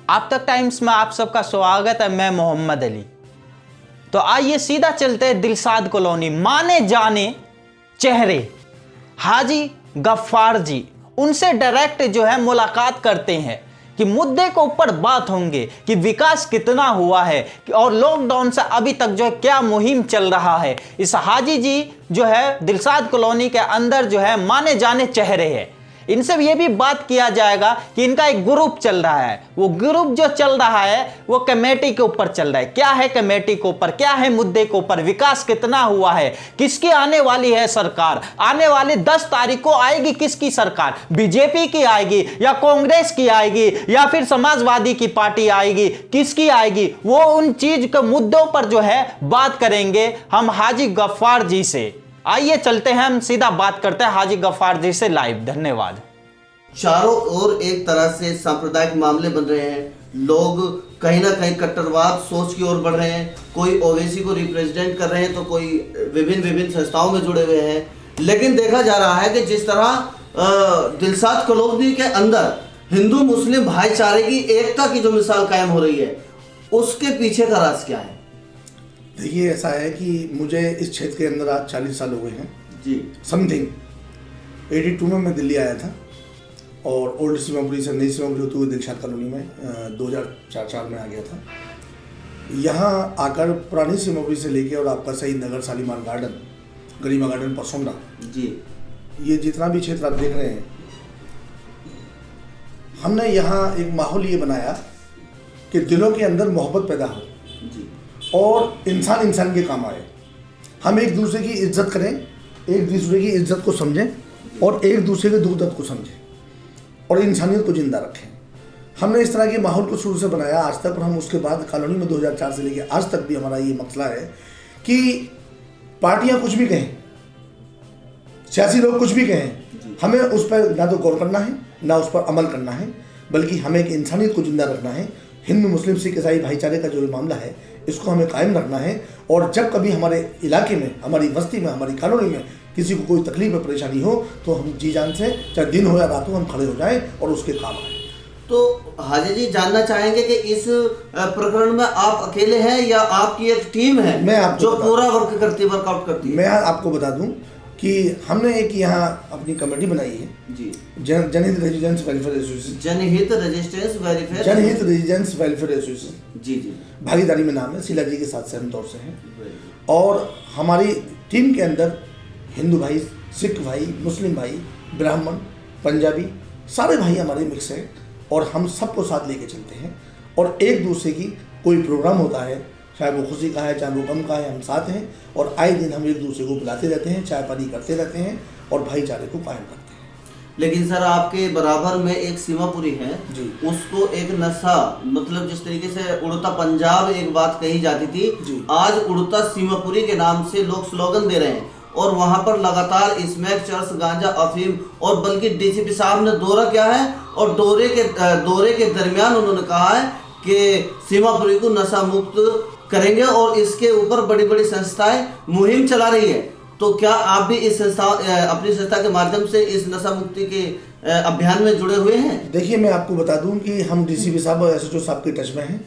आप तक टाइम्स में आप सबका स्वागत है। मैं मोहम्मद अली। तो आइए सीधा चलते हैं दिलशाद कॉलोनी। माने जाने चेहरे हाजी गफ्फार जी, उनसे डायरेक्ट जो है मुलाकात करते हैं कि मुद्दे के ऊपर बात होंगे कि विकास कितना हुआ है और लॉकडाउन से अभी तक जो है क्या मुहिम चल रहा है। इस हाजी जी जो है दिलशाद कॉलोनी के अंदर जो है माने जाने चेहरे हैं। इनसे ये भी बात किया जाएगा कि इनका एक ग्रुप चल रहा है, वो ग्रुप जो चल रहा है वो कमेटी के ऊपर चल रहा है। क्या है कमेटी के ऊपर, क्या है मुद्दे के ऊपर, विकास कितना हुआ है, किसकी आने वाली है सरकार, आने वाली 10 तारीख को आएगी किसकी सरकार, बीजेपी की आएगी या कांग्रेस की आएगी या फिर समाजवादी की पार्टी आएगी, किसकी आएगी, वो उन चीज के मुद्दों पर जो है बात करेंगे हम हाजी गफ्फार जी से। आइए चलते हैं, हम सीधा बात करते हैं हाजी गफ्फार जी से लाइव। धन्यवाद। चारों ओर एक तरह से सांप्रदायिक मामले बन रहे हैं, लोग कहीं ना कहीं कट्टरवाद सोच की ओर बढ़ रहे हैं, कोई ओवैसी को रिप्रेजेंट कर रहे हैं तो कोई विभिन्न संस्थाओं में जुड़े हुए हैं। लेकिन देखा जा रहा है कि जिस तरह दिलशाद कॉलोनी के अंदर हिंदू मुस्लिम भाईचारे की एकता की जो मिसाल कायम हो रही है, उसके पीछे का राज क्या है? देखिए, ऐसा है कि मुझे इस क्षेत्र के अंदर आज 40 साल हो गए हैं जी समथिंग। 82 में मैं दिल्ली आया था और ओल्ड सीमापुरी से नई सीमापुरी होते हुए दिलशाद कॉलोनी में 2004 में आ गया था। यहाँ आकर पुरानी सीमापुरी से लेके और आपका सही नगर, शालीमार गार्डन, गरिमा गार्डन, परसोंडा जी, ये जितना भी क्षेत्र आप देख रहे हैं, हमने यहाँ एक माहौल ये बनाया कि दिलों के अंदर मोहब्बत पैदा हो जी, और इंसान इंसान के काम आए। हम एक दूसरे की इज्जत करें, एक दूसरे की इज्जत को समझें और एक दूसरे के दुख दर्द को समझें और इंसानियत को जिंदा रखें। हमने इस तरह के माहौल को शुरू से बनाया आज तक, और हम उसके बाद कॉलोनी में 2004 से लेकर आज तक भी हमारा ये मसला है कि पार्टियां कुछ भी कहें, सियासी लोग कुछ भी कहें, हमें उस पर ना तो गौर करना है ना उस पर अमल करना है, बल्कि हमें एक इंसानियत को जिंदा रखना है। हिंदू मुस्लिम सिख ईसाई भाईचारे का जो मामला है, इसको हमें कायम रखना है। और जब कभी हमारे इलाके में, हमारी बस्ती में, हमारी कॉलोनी में किसी को कोई तकलीफ या परेशानी हो तो हम जी जान से, चाहे दिन हो या रात हो, हम खड़े हो जाएं और उसके काम आए। तो हाजी जी, जानना चाहेंगे कि इस प्रकरण में आप अकेले हैं या आपकी एक टीम है मैं आपको जो पूरा वर्कआउट करती है? मैं आपको बता दूं कि हमने एक यहाँ अपनी कमेटी बनाई है जी, जनहित रेजिडेंस वेलफेयर एसोसिएशन। जनहित रेजिडेंस वेलफेयर एसोसिएशन जी जी, भागीदारी में नाम है, शीला जी के साथ सहम तौर से हैं। और हमारी टीम के अंदर हिंदू भाई, सिख भाई, मुस्लिम भाई, ब्राह्मण, पंजाबी, सारे भाई हमारे मिक्स हैं और हम सबको साथ लेके चलते हैं। और एक दूसरे की कोई प्रोग्राम होता है, चाहे वो खुशी का है चाहे वो गम का है, हम साथ हैं और आए दिन हम एक दूसरे को बुलाते रहते हैं, चाय पानी करते रहते हैं और भाईचारे को कायम करते हैं। लेकिन सर, आपके बराबर में एक सीमापुरी है जी, उसको एक नशा, मतलब जिस तरीके से उड़ता पंजाब एक बात कही जाती थी, आज उड़ता सीमापुरी के नाम से लोग स्लोगन दे रहे हैं और वहां पर लगातार स्मैक, चर्स, गांजा, अफीम, और बल्कि डीसीपी साहब ने दौरा किया है और दौरे के दरमियान उन्होंने कहा है कि सीमापुरी को नशा मुक्त करेंगे और इसके ऊपर बड़ी बड़ी संस्थाएं मुहिम चला रही है। तो क्या आप भी इस अपनी संस्था के माध्यम से इस नशा मुक्ति के अभियान में जुड़े हुए हैं? देखिए, मैं आपको बता दूं कि हम डीसीपी साहब और एसएचओ साहब के टच में हैं।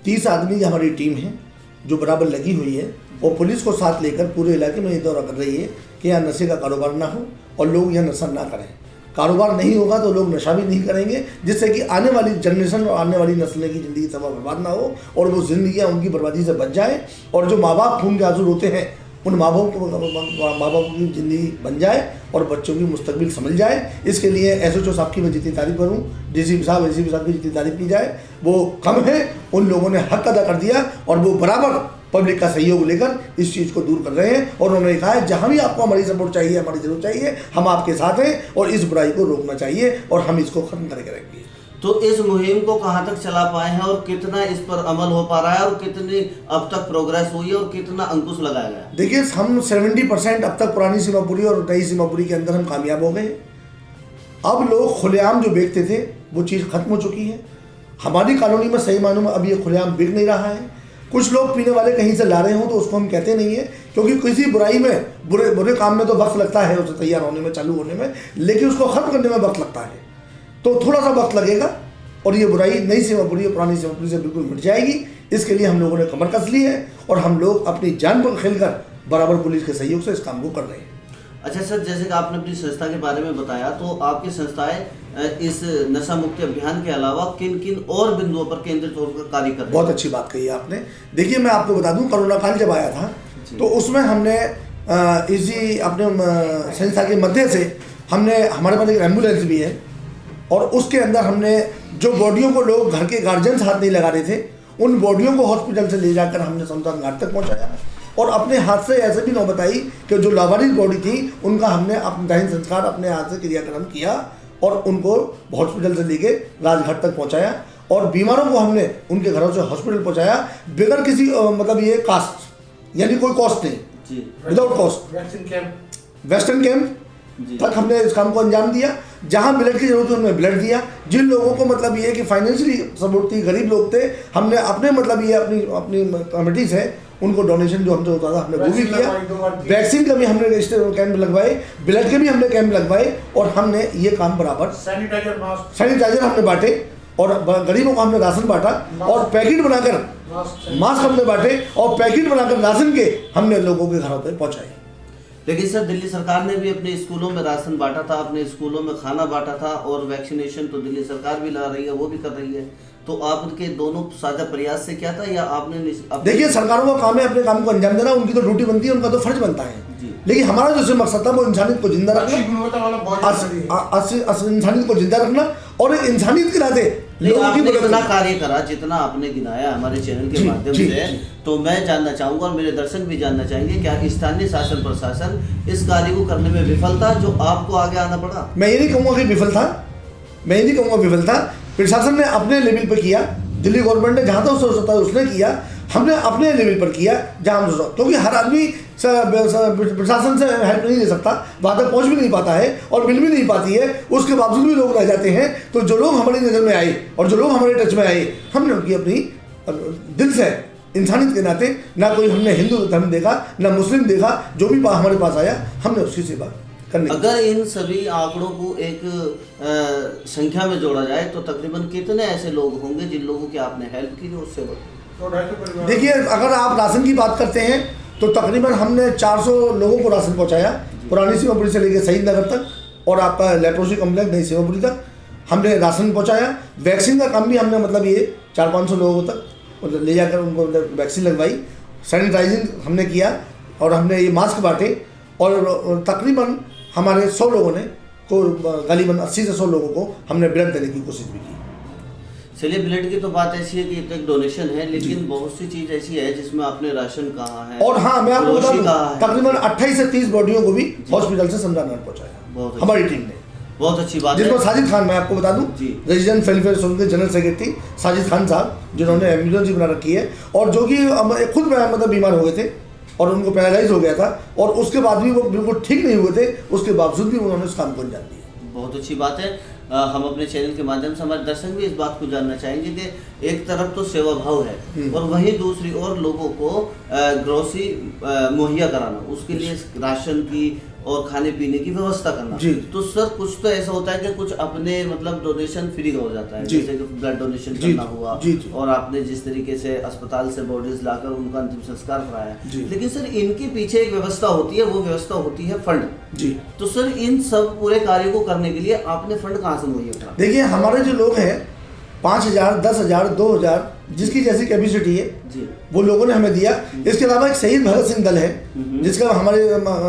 30 आदमी की हमारी टीम है जो बराबर लगी हुई है और पुलिस को साथ लेकर पूरे इलाके में ये दौरा कर रही है कि यहाँ नशे का कारोबार ना हो और लोग यहाँ नशा ना करें। कारोबार नहीं होगा तो लोग नशा भी नहीं करेंगे, जिससे कि आने वाली जनरेशन और आने वाली नस्लें की ज़िंदगी तबाह बर्बाद ना हो और वो जिंदगियाँ उनकी बर्बादी से बच जाए और जो माँ बाप खून के आंसू रोते हैं उन माँ बाप की ज़िंदगी बन जाए और बच्चों की मुस्तकबिल समझ जाए। इसके लिए एसएचओ साहब की मैं जितनी तारीफ करूँ, डीसीपी साहब, एसीपी साहब की जितनी तारीफ की जाए वो कम है। उन लोगों ने हक अदा कर दिया और वो बराबर पब्लिक का सहयोग लेकर इस चीज़ को दूर कर रहे हैं और उन्होंने कहा है जहाँ भी आपको हमारी सपोर्ट चाहिए, हमारी जरूरत चाहिए, हम आपके साथ हैं और इस बुराई को रोकना चाहिए और हम इसको खत्म करके रखेंगे। तो इस मुहिम को कहाँ तक चला पाए हैं और कितना इस पर अमल हो पा रहा है और कितनी अब तक प्रोग्रेस हुई है और कितना अंकुश लगाया गया? देखिए, हम 70% अब तक पुरानी सीमापुरी और नई सीमापुरी के अंदर हम कामयाब हो गए। अब लोग खुलेआम जो बेचते थे वो चीज़ खत्म हो चुकी है। हमारी कॉलोनी में सही मानों में अब ये खुलेआम बिक नहीं रहा है। कुछ लोग पीने वाले कहीं से ला रहे हों तो उसको हम कहते नहीं है, क्योंकि किसी बुराई में, बुरे काम में तो वक्त लगता है उसे तैयार होने में, चालू होने में, लेकिन उसको खत्म करने में वक्त लगता है। तो थोड़ा सा वक्त लगेगा और ये बुराई नई सीमापुरी और पुरानी सीमापुरी से बिल्कुल मिट जाएगी। इसके लिए हम लोगों ने कमर कस ली है और हम लोग अपनी जान पर खेलकर बराबर पुलिस के सहयोग से इस काम को कर रहे हैं। अच्छा सर, जैसे कि आपने अपनी संस्था के बारे में बताया, तो आपकी संस्थाएं इस नशा मुक्ति अभियान के अलावा किन किन और बिंदुओं पर केंद्रित होकर कार्य कर रही है? बहुत अच्छी बात कही आपने। देखिए, मैं आपको बता दूं, कोरोना काल जब आया था तो उसमें हमने इसी अपने संस्था के मध्य से हमने, हमारे पास एक एम्बुलेंस भी है और उसके अंदर हमने जो बॉडियों को लोग घर के गार्जियंस हाथ नहीं लगा रहे थे, उन बॉडियों को हॉस्पिटल से ले जाकर हमने शमशान घाट तक पहुंचाया और अपने हाथ से ऐसे भी नौबत आई कि जो लावारिस बॉडी थी उनका हमने अपना दाहिन संस्कार अपने हाथ से क्रियाक्रम किया और उनको हॉस्पिटल से लेके राजघाट तक पहुंचाया और बीमारों को हमने उनके घरों से हॉस्पिटल पहुंचाया बगैर किसी मतलब ये कास्ट, यानी कोई कॉस्ट नहीं, विदाउट कॉस्ट। वेस्टर्न कैंप तक हमने इस काम को अंजाम दिया। जहां ब्लड की जरूरत है उनमें ब्लड दिया। जिन लोगों को मतलब ये कि फाइनेंशियली सपोर्ट थी, गरीब लोग थे, हमने अपने मतलब ये अपनी कमिटीज है उनको डोनेशन जो हमसे होता था हमने वो भी किया। वैक्सीन का भी हमने रजिस्टर कैंप लगवाए, ब्लड के भी हमने कैंप लगवाए और हमने ये काम बराबर सैनिटाइजर हमने बांटे और गरीबों को हमने राशन बांटा और पैकेट बनाकर मास्क हमने बांटे और पैकेट बनाकर राशन के हमने लोगों के घरों पर पहुंचाए। लेकिन सर, दिल्ली सरकार ने भी अपने स्कूलों में राशन बांटा था, अपने स्कूलों में खाना बांटा था और वैक्सीनेशन तो दिल्ली सरकार भी ला रही है, वो भी कर रही है। तो आपके दोनों साझा प्रयास से क्या था, या आपने देखिए, सरकारों का काम है अपने काम को अंजाम देना, उनकी तो ड्यूटी बनती है, उनका तो फर्ज बनता है। लेकिन हमारा जो मकसद था वो इंसानियत को जिंदा रखना, इंसानियत को जिंदा रखना और इंसानियत के नाते आपने इतना कार्य करा जितना आपने गिनाया हमारे चैनल के माध्यम से, तो मैं जानना चाहूंगा और मेरे दर्शक भी जानना चाहेंगे, क्या स्थानीय शासन प्रशासन इस कार्य को करने में विफल था जो आपको आगे आना पड़ा? मैं ये नहीं कहूँगा कि विफल था, मैं ये नहीं कहूँगा विफल था। प्रशासन ने अपने लेवल पर किया, दिल्ली गवर्नमेंट ने जहाँ तक उससे हो सकता है उसने किया, हमने अपने लेवल पर किया जहाँ हम, क्योंकि हर आदमी प्रशासन से हेल्प नहीं ले सकता, वहाँ तक पहुँच भी नहीं पाता है और मिल भी नहीं पाती है, उसके बावजूद भी लोग रह जाते हैं। तो जो लोग हमारी नज़र में आए और जो लोग हमारे टच में आए, हमने उनकी अपनी दिल से इंसानियत के नाते, ना कोई हमने हिंदू धर्म देखा ना मुस्लिम देखा, जो भी हमारे पास आया हमने उसकी सेवा करने। अगर इन सभी आंकड़ों को एक संख्या में जोड़ा जाए तो तकरीबन कितने ऐसे लोग होंगे जिन लोगों की आपने हेल्प की जो उससे? देखिए, अगर आप राशन की बात करते हैं तो तकरीबन हमने 400 लोगों को राशन पहुंचाया, पुरानी सीमापुरी से लेकर शहीद नगर तक और आपका लेप्रोसी कॉम्प्लेक्स नई सीमापुरी तक हमने राशन पहुंचाया। वैक्सीन का काम भी हमने मतलब ये 400-500 लोगों तक मतलब ले जाकर उनको वैक्सीन लगवाई। सैनिटाइजिंग हमने किया और हमने ये मास्क बांटे और तकरीबन हमारे 100 लोगों ने को गालिबन 80 से 100 लोगों को हमने ब्लड देने की कोशिश भी की। चलिए, ब्लड की तो बात ऐसी है कि ये तो एक डोनेशन है, लेकिन बहुत सी चीज ऐसी है जिसमें आपने राशन कहा है और हाँ, मैं आपको बता दूं, तकरीबन 28 से 30 बॉडियों को भी हॉस्पिटल से शमशान घाट पहुंचाया हमारी टीम ने। बहुत अच्छी बात है। जिसमें साजिद खान, मैं आपको बता दूं, रेजिडेंट वेलफेयर सोसाइटी के जनरल सेक्रेटरी साजिद खान साहब, जिन्होंने एम्बुलेंस बना रखी है और जो कि खुद मतलब बीमार हो गए थे और उनको पैरालाइज हो गया था और उसके बाद भी वो बिल्कुल ठीक नहीं हुए थे, उसके बावजूद भी उन्होंने उस काम को अंजाम दिया। बहुत अच्छी बात है। हम अपने चैनल के माध्यम से हमारे दर्शक भी इस बात को जानना चाहेंगे कि एक तरफ तो सेवा भाव है और वहीं दूसरी ओर लोगों को ग्रोसरी मुहैया कराना, उसके लिए राशन की और खाने पीने की व्यवस्था करना। तो सर, कुछ तो ऐसा होता है कि कुछ अपने मतलब डोनेशन फ्री हो जाता है, जैसे कि ब्लड डोनेशन करना हुआ और आपने जिस तरीके से अस्पताल से बॉडीज लाकर उनका अंतिम संस्कार कराया। लेकिन सर, इनके पीछे एक व्यवस्था होती है, वो व्यवस्था होती है फंड। तो सर, इन सब पूरे कार्यों को करने के लिए आपने फंड कहाँ से मुहैया करा? देखिए, हमारे जो लोग हैं 5000, 10,000, 2000 जिसकी जैसी कैपेसिटी है वो लोगों ने हमें दिया। इसके अलावा एक शहीद भगत सिंह दल है जिसका हमारे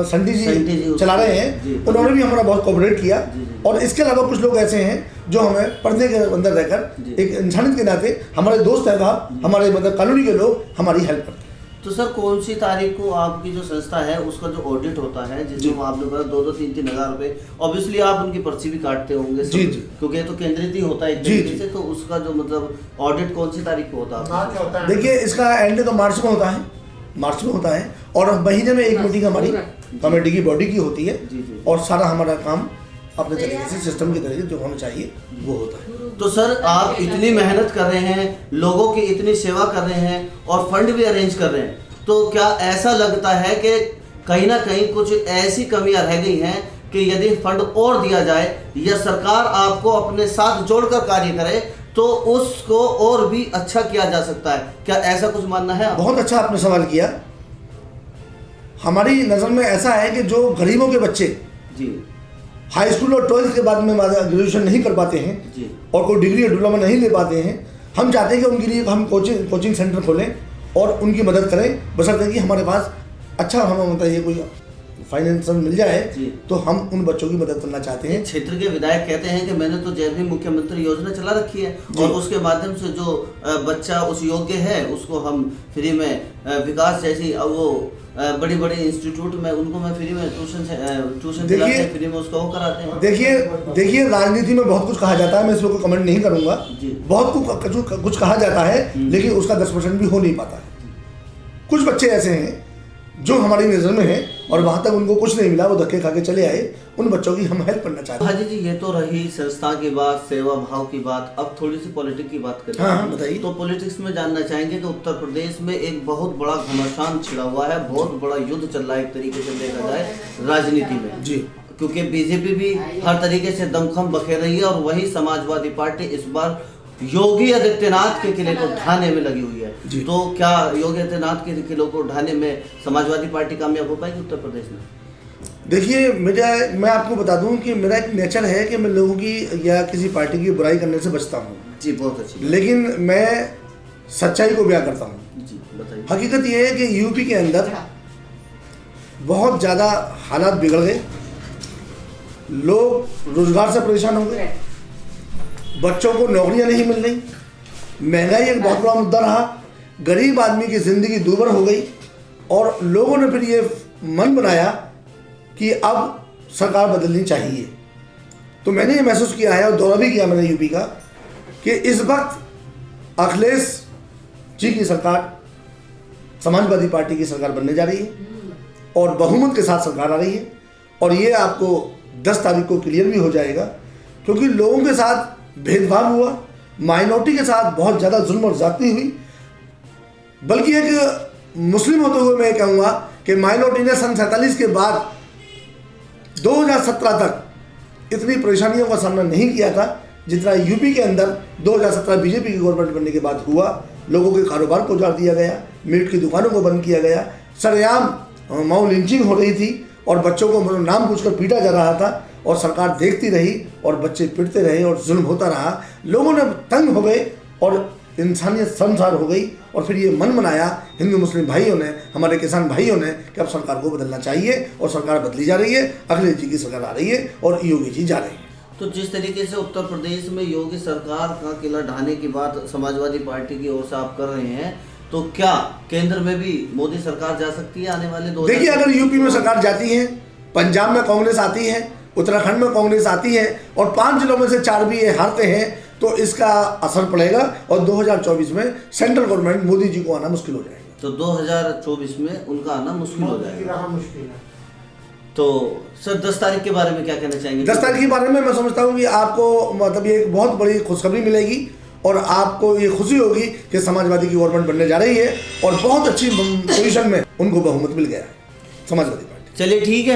संटी जी चला रहे हैं, उन्होंने भी हमारा बहुत कोऑपरेट किया। और इसके अलावा कुछ लोग ऐसे हैं जो हमें पर्दे के अंदर रहकर एक इंसानियत के नाते हमारे दोस्त अहबाब, हमारे मतलब कानूनी के लोग हमारी हेल्प करते हैं। तो सर, कौन सी तारीख को आपकी जो संस्था है उसका जो ऑडिट होता है, जिसमें आपने बोला 2-3 हज़ार रुपए, ऑब्वियसली आप उनकी पर्ची भी काटते होंगे क्योंकि ये तो केंद्रित ही होता है एक तरीके से, तो उसका जो मतलब ऑडिट कौन सी तारीख को होता है? देखिए, इसका एंड तो मार्च में होता है, मार्च में होता है और महीने में एक मीटिंग हमारी कमेटी की बॉडी की होती है और सारा हमारा काम अपने तरीके से सिस्टम के तरीके जो होना चाहिए वो होता है। तो सर, आप इतनी मेहनत कर रहे हैं, लोगों की इतनी सेवा कर रहे हैं और फंड भी अरेंज कर रहे हैं, तो क्या ऐसा लगता है कि कहीं ना कहीं कुछ ऐसी कमियां रह गई हैं कि यदि फंड और दिया जाए या सरकार आपको अपने साथ जोड़कर कार्य करे तो उसको और भी अच्छा किया जा सकता है, क्या ऐसा कुछ मानना है? बहुत अच्छा आपने सवाल किया। हमारी नज़र में ऐसा है कि जो गरीबों के बच्चे जी हाई स्कूल और 12th के बाद में ग्रेजुएशन नहीं कर पाते हैं जी और कोई डिग्री या डिप्लोमा नहीं ले पाते हैं, हम चाहते हैं कि उनके लिए हम कोचिंग सेंटर खोलें और उनकी मदद करें, बशर्ते कि हमारे पास अच्छा हमें होता है कोई फाइनेंशियल मिल जाए जी। तो हम उन बच्चों की मदद करना चाहते हैं। क्षेत्र के विधायक कहते हैं कि मैंने तो जय भीम मुख्यमंत्री योजना चला रखी है और उसके माध्यम से जो बच्चा उस योग्य है उसको हम फ्री में विकास जैसी वो बड़ी बड़ी इंस्टीट्यूट में उनको मैं फ्री में ट्यूशन दिलाते हैं, फ्री में उसको वो कराते हैं। देखिए राजनीति में बहुत कुछ कहा जाता है, मैं इस पर कोई कमेंट नहीं करूंगा। जी। बहुत कुछ कहा जाता है लेकिन उसका 10% भी हो नहीं पाता है। कुछ बच्चे ऐसे हैं जो हमारी नज़र में है और वहाँ तक उनको कुछ नहीं मिला, वो धक्के खा के चले आए, उन बच्चों की हम हेल्प करना चाहते हैं। हाजी जी, ये तो रही संस्था की बात, सेवा भाव की बात। अब थोड़ी सी पॉलिटिक्स की बात करें। हाँ, बताइए। तो पॉलिटिक्स में जानना चाहेंगे कि उत्तर प्रदेश में एक बहुत बड़ा घमासान छिड़ा हुआ है, बहुत बड़ा युद्ध चल रहा है एक तरीके से देखा जाए राजनीति में जी। क्योंकि बीजेपी भी हर तरीके से दमखम बखेर रही है और वही समाजवादी पार्टी इस बार योगी आदित्यनाथ के किले को ढाने में लगी हुई है। तो क्या योगी आदित्यनाथ के किले को ढाने में समाजवादी पार्टी कामयाब हो पाएगी उत्तर प्रदेश में? देखिए मैं आपको बता दूं कि मेरा एक नेचर है कि मैं लोगों की या किसी पार्टी की बुराई करने से बचता हूं। जी, बहुत अच्छी। लेकिन मैं सच्चाई को बयां करता हूं। जी, बताइए। हकीकत यह है कि यूपी के अंदर बहुत ज़्यादा हालात बिगड़ गए, लोग रोजगार से परेशान हो गए, बच्चों को नौकरियां नहीं मिल रही, महंगाई एक बहुत बड़ा मुद्दा रहा, गरीब आदमी की ज़िंदगी दूभर हो गई और लोगों ने फिर ये मन बनाया कि अब सरकार बदलनी चाहिए। तो मैंने ये महसूस किया है और दौरा भी किया मैंने यूपी का कि इस वक्त अखिलेश जी की सरकार समाजवादी पार्टी की सरकार बनने जा रही है और बहुमत के साथ सरकार आ रही है और ये आपको 10 तारीख को क्लियर भी हो जाएगा क्योंकि लोगों के साथ भेदभाव हुआ, माइनॉरिटी के साथ बहुत ज़्यादा जुल्म और ज़्यादती हुई। बल्कि एक मुस्लिम होते हुए मैं कहूँगा कि माइनॉरिटी ने सन 47 के बाद 2017 तक इतनी परेशानियों का सामना नहीं किया था जितना यूपी के अंदर 2017 बीजेपी की गवर्नमेंट बनने के बाद हुआ। लोगों के कारोबार को उजाड़ दिया गया, मीट की दुकानों को बंद किया गया, सरेआम माओ लिंचिंग हो रही थी और बच्चों को नाम पूछकर पीटा जा रहा था और सरकार देखती रही और बच्चे पिटते रहे और जुल्म होता रहा। लोगों ने तंग हो गए और इंसानियत शर्मसार हो गई और फिर ये मन बनाया हिंदू मुस्लिम भाइयों ने, हमारे किसान भाइयों ने कि अब सरकार को बदलना चाहिए और सरकार बदली जा रही है। अखिलेश जी की सरकार आ रही है और योगी जी जा रहे हैं। तो जिस तरीके से उत्तर प्रदेश में योगी सरकार का किला ढाने की बात समाजवादी पार्टी की ओर से आप कर रहे हैं, तो क्या केंद्र में भी मोदी सरकार जा सकती है आने वाले 2? देखिए, अगर यूपी में सरकार जाती है, पंजाब में कांग्रेस आती है, उत्तराखंड में कांग्रेस आती है और 5 जिलों में से 4 भी ये हारते हैं तो इसका असर पड़ेगा और 2024 में सेंट्रल गवर्नमेंट मोदी जी को आना मुश्किल हो जाएगा। तो 2024 में उनका आना मुश्किल हो जाएगा। तो सर 10 तारीख के बारे में क्या कहना चाहेंगे? 10 तारीख के बारे में मैं समझता हूँ कि आपको मतलब ये एक बहुत बड़ी खुशखबरी मिलेगी और आपको ये खुशी होगी कि समाजवादी की गवर्नमेंट बनने जा रही है और बहुत अच्छी पोजीशन में उनको बहुमत मिल गया है समाजवादी पार्टी। चलिए ठीक है,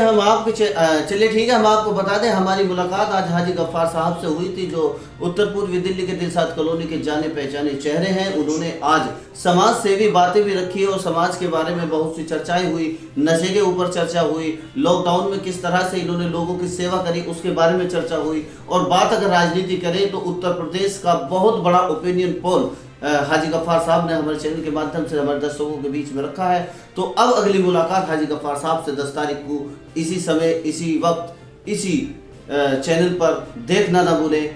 हम आपको बता दें हमारी मुलाकात आज हाजी गफ्फार साहब से हुई थी जो उत्तर पूर्वी दिल्ली के दिलसाद कॉलोनी के जाने पहचाने चेहरे हैं। उन्होंने आज समाज सेवी बातें भी रखी और समाज के बारे में बहुत सी चर्चाएं हुई, नशे के ऊपर चर्चा हुई, लॉकडाउन में किस तरह से इन्होंने लोगों की सेवा करी उसके बारे में चर्चा हुई। और बात अगर राजनीति करें तो उत्तर प्रदेश का बहुत बड़ा ओपिनियन पोल हाजी गफ्फार साहब ने हमारे चैनल के माध्यम से हमारे दर्शकों के बीच में रखा है। तो अब अगली मुलाकात हाजी गफ्फार साहब से 10 तारीख को इसी समय, इसी वक्त, इसी चैनल पर देखना ना भूलें।